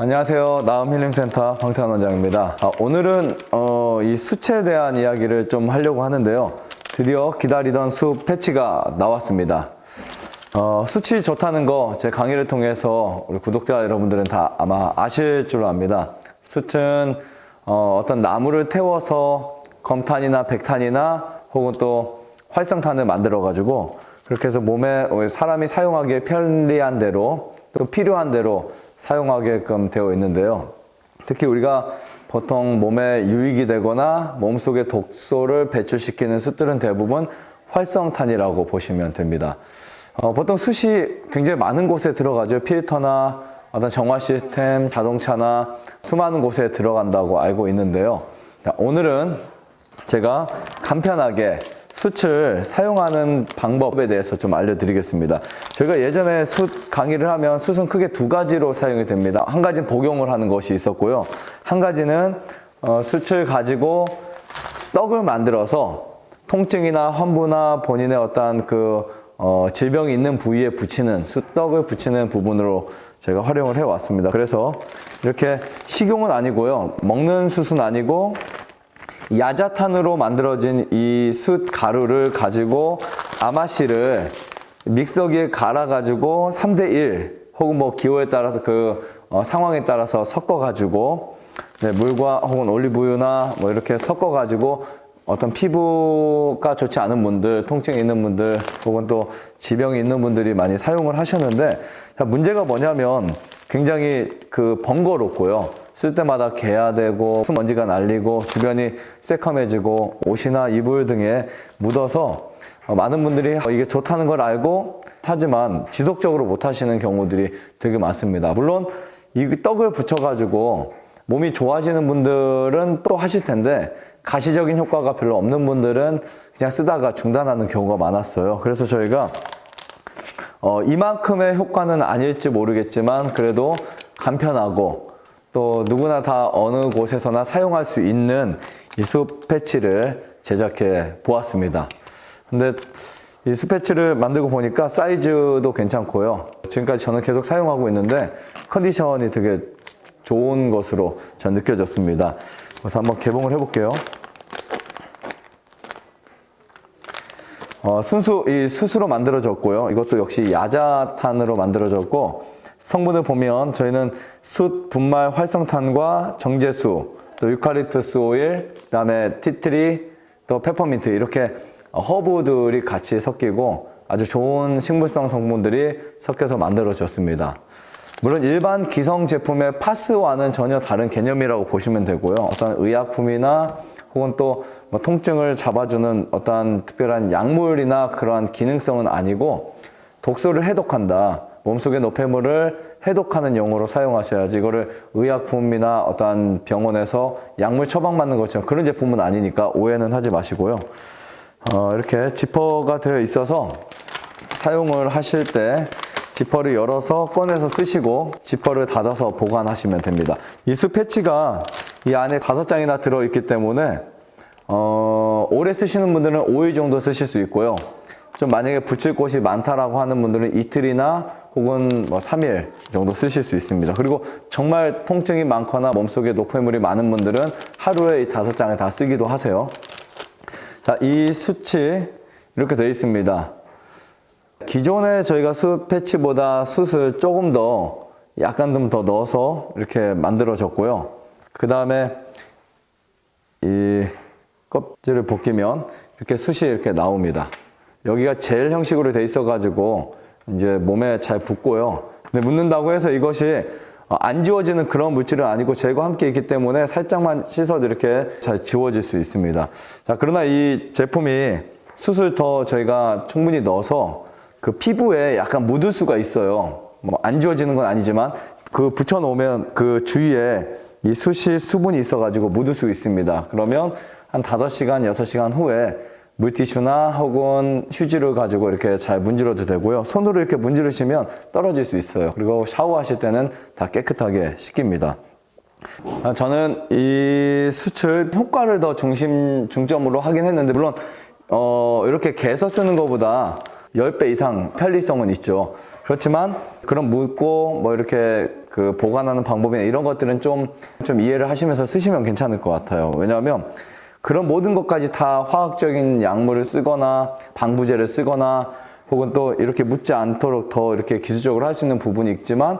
안녕하세요. 나음힐링센터 방태환 원장입니다. 오늘은 이 수치에 대한 이야기를 좀 하려고 하는데요. 드디어 기다리던 수 패치가 나왔습니다. 수치 좋다는 거 제 강의를 통해서 우리 구독자 여러분들은 다 아마 아실 줄로 압니다. 숯은 어떤 나무를 태워서 검탄이나 백탄이나 혹은 또 활성탄을 만들어 가지고 그렇게 해서 몸에 사람이 사용하기에 편리한 대로 또 필요한 대로 사용하게끔 되어 있는데요. 특히 우리가 보통 몸에 유익이 되거나 몸속에 독소를 배출시키는 숯들은 대부분 활성탄이라고 보시면 됩니다. 보통 숯이 굉장히 많은 곳에 들어가죠. 필터나 어떤 정화 시스템, 자동차나 수많은 곳에 들어간다고 알고 있는데요. 자, 오늘은 제가 간편하게 숯을 사용하는 방법에 대해서 좀 알려드리겠습니다. 저희가 예전에 숯 강의를 하면 숯은 크게 두 가지로 사용이 됩니다. 한 가지는 복용을 하는 것이 있었고요. 한 가지는 숯을 가지고 떡을 만들어서 통증이나 환부나 본인의 어떤 질병이 있는 부위에 붙이는 숯떡을 붙이는 부분으로 제가 활용을 해왔습니다. 그래서 이렇게 식용은 아니고요. 먹는 숯은 아니고 야자탄으로 만들어진 이 숯 가루를 가지고 아마씨를 믹서기에 갈아가지고 3대1 혹은 뭐 기호에 따라서 상황에 따라서 섞어가지고 물과 혹은 올리브유나 뭐 이렇게 섞어가지고 어떤 피부가 좋지 않은 분들, 통증이 있는 분들 혹은 또 지병이 있는 분들이 많이 사용을 하셨는데 문제가 뭐냐면 굉장히 번거롭고요. 쓸 때마다 개야 되고 먼지가 날리고 주변이 새카매지고 옷이나 이불 등에 묻어서 많은 분들이 이게 좋다는 걸 알고 하지만 지속적으로 못 하시는 경우들이 되게 많습니다. 물론 이 떡을 붙여가지고 몸이 좋아지는 분들은 또 하실 텐데 가시적인 효과가 별로 없는 분들은 그냥 쓰다가 중단하는 경우가 많았어요. 그래서 저희가 이만큼의 효과는 아닐지 모르겠지만 그래도 간편하고 또 누구나 다 어느 곳에서나 사용할 수 있는 이 숯 패치를 제작해 보았습니다. 근데 이 숯 패치를 만들고 보니까 사이즈도 괜찮고요. 지금까지 저는 계속 사용하고 있는데 컨디션이 되게 좋은 것으로 전 느껴졌습니다. 그래서 한번 개봉을 해볼게요. 순수 이 숯으로 만들어졌고요. 이것도 역시 야자탄으로 만들어졌고 성분을 보면 저희는 숯 분말 활성탄과 정제수, 또 유칼립투스 오일, 그다음에 티트리, 또 페퍼민트 이렇게 허브들이 같이 섞이고 아주 좋은 식물성 성분들이 섞여서 만들어졌습니다. 물론 일반 기성 제품의 파스와는 전혀 다른 개념이라고 보시면 되고요. 어떤 의약품이나 혹은 또 뭐 통증을 잡아주는 어떤 특별한 약물이나 그러한 기능성은 아니고 독소를 해독한다. 몸속의 노폐물을 해독하는 용어로 사용하셔야지 이거를 의약품이나 어떤 병원에서 약물 처방받는 것처럼 그런 제품은 아니니까 오해는 하지 마시고요. 이렇게 지퍼가 되어 있어서 사용을 하실 때 지퍼를 열어서 꺼내서 쓰시고 지퍼를 닫아서 보관하시면 됩니다. 이 숯 패치가 이 안에 5장이나 들어있기 때문에 오래 쓰시는 분들은 5일 정도 쓰실 수 있고요. 좀 만약에 붙일 곳이 많다라고 하는 분들은 이틀이나 혹은 뭐 3일 정도 쓰실 수 있습니다. 그리고 정말 통증이 많거나 몸속에 노폐물이 많은 분들은 하루에 이 5장을 다 쓰기도 하세요. 자, 이 숯이 이렇게 되어 있습니다. 기존에 저희가 숯 패치보다 숯을 조금 더 약간 좀 더 넣어서 이렇게 만들어졌고요. 그 다음에 이 껍질을 벗기면 이렇게 숯이 이렇게 나옵니다. 여기가 젤 형식으로 돼 있어 가지고 이제 몸에 잘 붙고요. 근데 묻는다고 해서 이것이 안 지워지는 그런 물질은 아니고 젤과 함께 있기 때문에 살짝만 씻어도 이렇게 잘 지워질 수 있습니다. 자, 그러나 이 제품이 숯을 더 저희가 충분히 넣어서 피부에 약간 묻을 수가 있어요. 뭐 안 지워지는 건 아니지만 붙여 놓으면 그 주위에 이 숯이 수분이 있어 가지고 묻을 수 있습니다. 그러면 한 5시간, 6시간 후에 물티슈나 혹은 휴지를 가지고 이렇게 잘 문질러도 되고요. 손으로 이렇게 문지르시면 떨어질 수 있어요. 그리고 샤워하실 때는 다 깨끗하게 씻깁니다. 저는 이 숯을 효과를 더 중점으로 하긴 했는데 물론 이렇게 개서 쓰는 것보다 10배 이상 편리성은 있죠. 그렇지만 그런 묻고 뭐 이렇게 그 보관하는 방법이나 이런 것들은 좀 이해를 하시면서 쓰시면 괜찮을 것 같아요. 왜냐하면 그런 모든 것까지 다 화학적인 약물을 쓰거나 방부제를 쓰거나 혹은 또 이렇게 묻지 않도록 더 이렇게 기술적으로 할 수 있는 부분이 있지만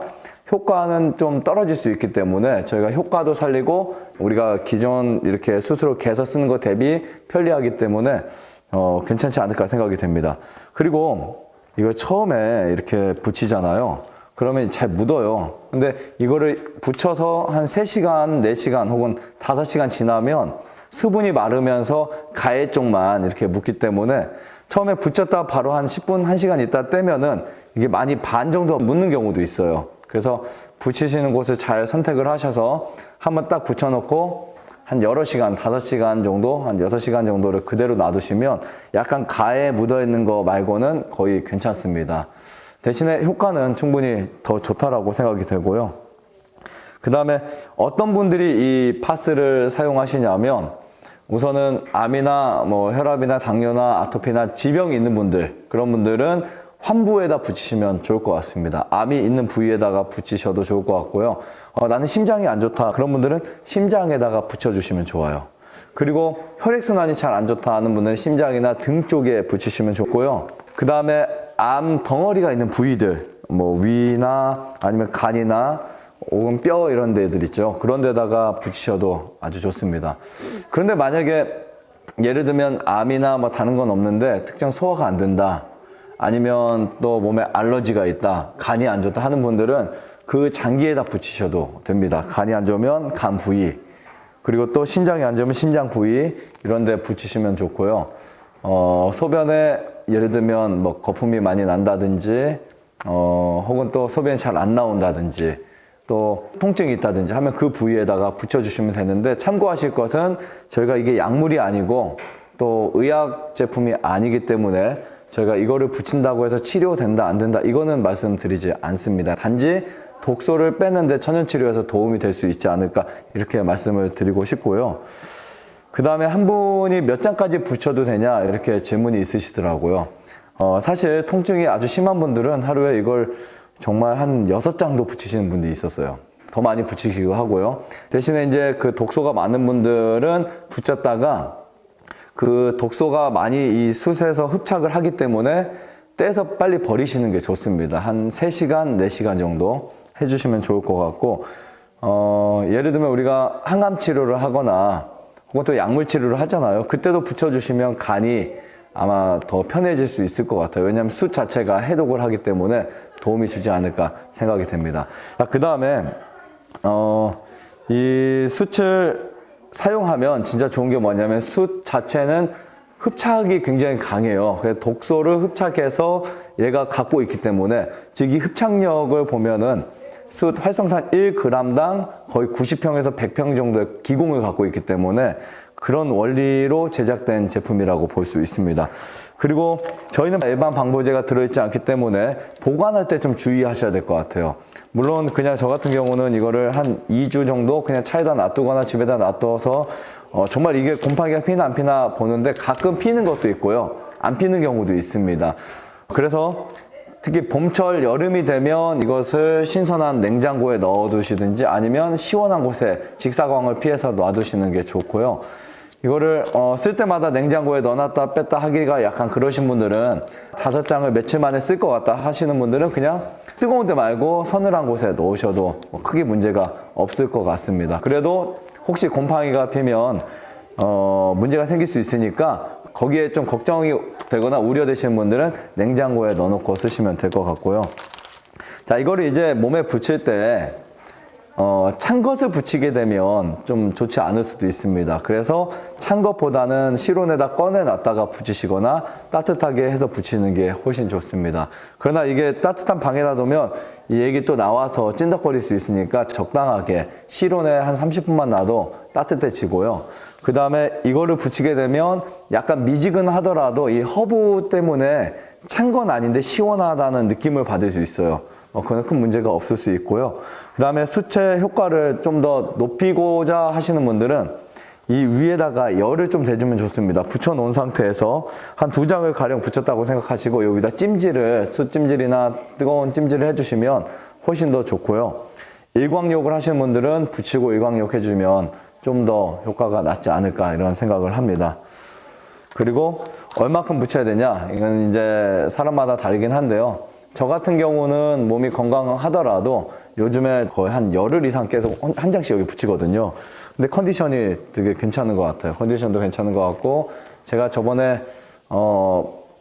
효과는 좀 떨어질 수 있기 때문에 저희가 효과도 살리고 우리가 기존 이렇게 스스로 개서 쓰는 것 대비 편리하기 때문에 괜찮지 않을까 생각이 됩니다. 그리고 이걸 처음에 이렇게 붙이잖아요. 그러면 잘 묻어요. 근데 이거를 붙여서 한 3시간, 4시간 혹은 5시간 지나면 수분이 마르면서 가해 쪽만 이렇게 묻기 때문에 처음에 붙였다 바로 한 10분, 1시간 있다 떼면은 이게 많이 반 정도 묻는 경우도 있어요. 그래서 붙이시는 곳을 잘 선택을 하셔서 한번 딱 붙여놓고 한 여러 시간, 5시간 정도, 한 6시간 정도를 그대로 놔두시면 약간 가에 묻어있는 거 말고는 거의 괜찮습니다. 대신에 효과는 충분히 더 좋다라고 생각이 되고요. 그 다음에 어떤 분들이 이 파스를 사용하시냐면 우선은 암이나 뭐 혈압이나 당뇨나 아토피나 지병이 있는 분들, 그런 분들은 환부에다 붙이시면 좋을 것 같습니다. 암이 있는 부위에다가 붙이셔도 좋을 것 같고요. 나는 심장이 안 좋다. 그런 분들은 심장에다가 붙여주시면 좋아요. 그리고 혈액순환이 잘 안 좋다 하는 분들은 심장이나 등 쪽에 붙이시면 좋고요. 그 다음에 암 덩어리가 있는 부위들, 뭐 위나 아니면 간이나 혹은 뼈 이런 데들 있죠. 그런 데다가 붙이셔도 아주 좋습니다. 그런데 만약에 예를 들면 암이나 뭐 다른 건 없는데 특정 소화가 안 된다. 아니면 또 몸에 알러지가 있다, 간이 안 좋다 하는 분들은 그 장기에다 붙이셔도 됩니다. 간이 안 좋으면 간 부위, 그리고 또 신장이 안 좋으면 신장 부위 이런 데 붙이시면 좋고요. 소변에 예를 들면 뭐 거품이 많이 난다든지 혹은 또 소변이 잘 안 나온다든지 또 통증이 있다든지 하면 그 부위에다가 붙여주시면 되는데 참고하실 것은 저희가 이게 약물이 아니고 또 의약 제품이 아니기 때문에 저희가 이거를 붙인다고 해서 치료된다 안 된다 이거는 말씀드리지 않습니다. 단지 독소를 빼는데 천연치료에서 도움이 될 수 있지 않을까 이렇게 말씀을 드리고 싶고요. 그 다음에 한 분이 몇 장까지 붙여도 되냐 이렇게 질문이 있으시더라고요. 사실 통증이 아주 심한 분들은 하루에 이걸 정말 한 6장도 붙이시는 분들이 있었어요. 더 많이 붙이기도 하고요. 대신에 이제 그 독소가 많은 분들은 붙였다가 그 독소가 많이 이 숯에서 흡착을 하기 때문에 떼서 빨리 버리시는 게 좋습니다. 한 3시간, 4시간 정도 해주시면 좋을 것 같고, 예를 들면 우리가 항암 치료를 하거나 혹은 또 약물 치료를 하잖아요. 그때도 붙여주시면 간이 아마 더 편해질 수 있을 것 같아요. 왜냐하면 숯 자체가 해독을 하기 때문에 도움이 주지 않을까 생각이 됩니다. 자, 그 다음에 이 숯을 사용하면 진짜 좋은 게 뭐냐면 숯 자체는 흡착이 굉장히 강해요. 그래서 독소를 흡착해서 얘가 갖고 있기 때문에 즉 이 흡착력을 보면은 숯 활성탄 1g당 거의 90평에서 100평 정도의 기공을 갖고 있기 때문에 그런 원리로 제작된 제품이라고 볼 수 있습니다. 그리고 저희는 일반 방부제가 들어있지 않기 때문에 보관할 때 좀 주의하셔야 될 것 같아요. 물론 그냥 저 같은 경우는 이거를 한 2주 정도 그냥 차에다 놔두거나 집에다 놔둬서 정말 이게 곰팡이가 피나 안 피나 보는데 가끔 피는 것도 있고요. 안 피는 경우도 있습니다. 그래서 특히 봄철 여름이 되면 이것을 신선한 냉장고에 넣어두시든지 아니면 시원한 곳에 직사광을 피해서 놔두시는 게 좋고요. 이거를 쓸 때마다 냉장고에 넣어놨다 뺐다 하기가 약간 그러신 분들은 5장을 며칠 만에 쓸 것 같다 하시는 분들은 그냥 뜨거운 데 말고 서늘한 곳에 넣으셔도 크게 문제가 없을 것 같습니다. 그래도 혹시 곰팡이가 피면 문제가 생길 수 있으니까 거기에 좀 걱정이 되거나 우려되시는 분들은 냉장고에 넣어놓고 쓰시면 될 것 같고요. 자, 이거를 이제 몸에 붙일 때 찬 것을 붙이게 되면 좀 좋지 않을 수도 있습니다. 그래서 찬 것보다는 실온에다 꺼내놨다가 붙이시거나 따뜻하게 해서 붙이는 게 훨씬 좋습니다. 그러나 이게 따뜻한 방에다 두면 이 얘기 또 나와서 찐덕거릴 수 있으니까 적당하게 실온에 한 30분만 놔도 따뜻해지고요. 그 다음에 이거를 붙이게 되면 약간 미지근하더라도 이 허브 때문에 찬 건 아닌데 시원하다는 느낌을 받을 수 있어요. 그건 큰 문제가 없을 수 있고요. 그 다음에 수채 효과를 좀 더 높이고자 하시는 분들은 이 위에다가 열을 좀 대주면 좋습니다. 붙여놓은 상태에서 한 2장을 가량 붙였다고 생각하시고 여기다 찜질을, 숯찜질이나 뜨거운 찜질을 해주시면 훨씬 더 좋고요. 일광욕을 하시는 분들은 붙이고 일광욕 해주면 좀 더 효과가 낫지 않을까 이런 생각을 합니다. 그리고 얼마큼 붙여야 되냐? 이건 이제 사람마다 다르긴 한데요. 저 같은 경우는 몸이 건강하더라도 요즘에 거의 한 열흘 이상 계속 한 장씩 여기 붙이거든요. 근데 컨디션이 되게 괜찮은 것 같아요. 컨디션도 괜찮은 것 같고, 제가 저번에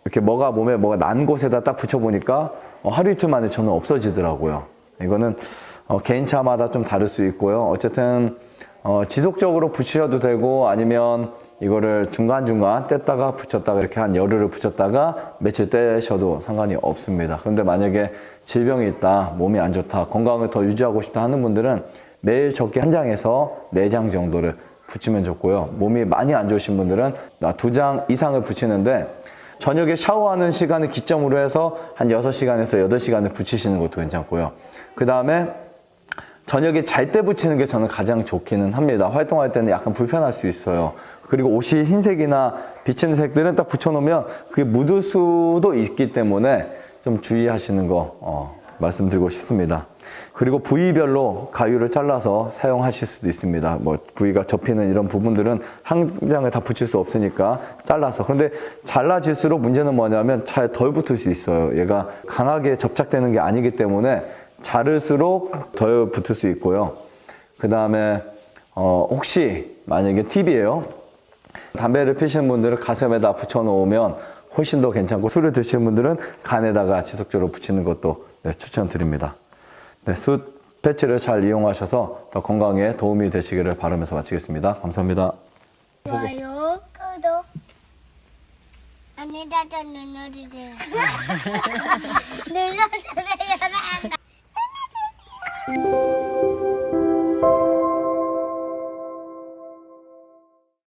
이렇게 몸에 뭐가 난 곳에다 딱 붙여보니까 하루 이틀 만에 저는 없어지더라고요. 이거는 개인차마다 좀 다를 수 있고요. 어쨌든 지속적으로 붙이셔도 되고, 아니면 이거를 중간중간 뗐다가 붙였다가 이렇게 한 열흘을 붙였다가 며칠 떼셔도 상관이 없습니다. 그런데 만약에 질병이 있다, 몸이 안 좋다, 건강을 더 유지하고 싶다 하는 분들은 매일 적게 한 장에서 4장 정도를 붙이면 좋고요. 몸이 많이 안 좋으신 분들은 2장 이상을 붙이는데, 저녁에 샤워하는 시간을 기점으로 해서 한 6시간에서 8시간을 붙이시는 것도 괜찮고요. 그 다음에 저녁에 잘 때 붙이는 게 저는 가장 좋기는 합니다. 활동할 때는 약간 불편할 수 있어요. 그리고 옷이 흰색이나 비치는 색들은 딱 붙여놓으면 그게 묻을 수도 있기 때문에 좀 주의하시는 거 말씀드리고 싶습니다. 그리고 부위별로 가위를 잘라서 사용하실 수도 있습니다. 뭐 부위가 접히는 이런 부분들은 한 장을 다 붙일 수 없으니까 잘라서. 그런데 잘라질수록 문제는 뭐냐면 잘 덜 붙을 수 있어요. 얘가 강하게 접착되는 게 아니기 때문에 자를수록 덜 붙을 수 있고요. 그 다음에 혹시 만약에 팁이에요. 담배를 피시는 분들은 가슴에다 붙여놓으면 훨씬 더 괜찮고, 술을 드시는 분들은 간에다가 지속적으로 붙이는 것도 추천드립니다. 네, 숯 패치를 잘 이용하셔서 더 건강에 도움이 되시기를 바라면서 마치겠습니다. 감사합니다. 좋아요, 구독, 안내자전 눌러주세요. 눌러주세요.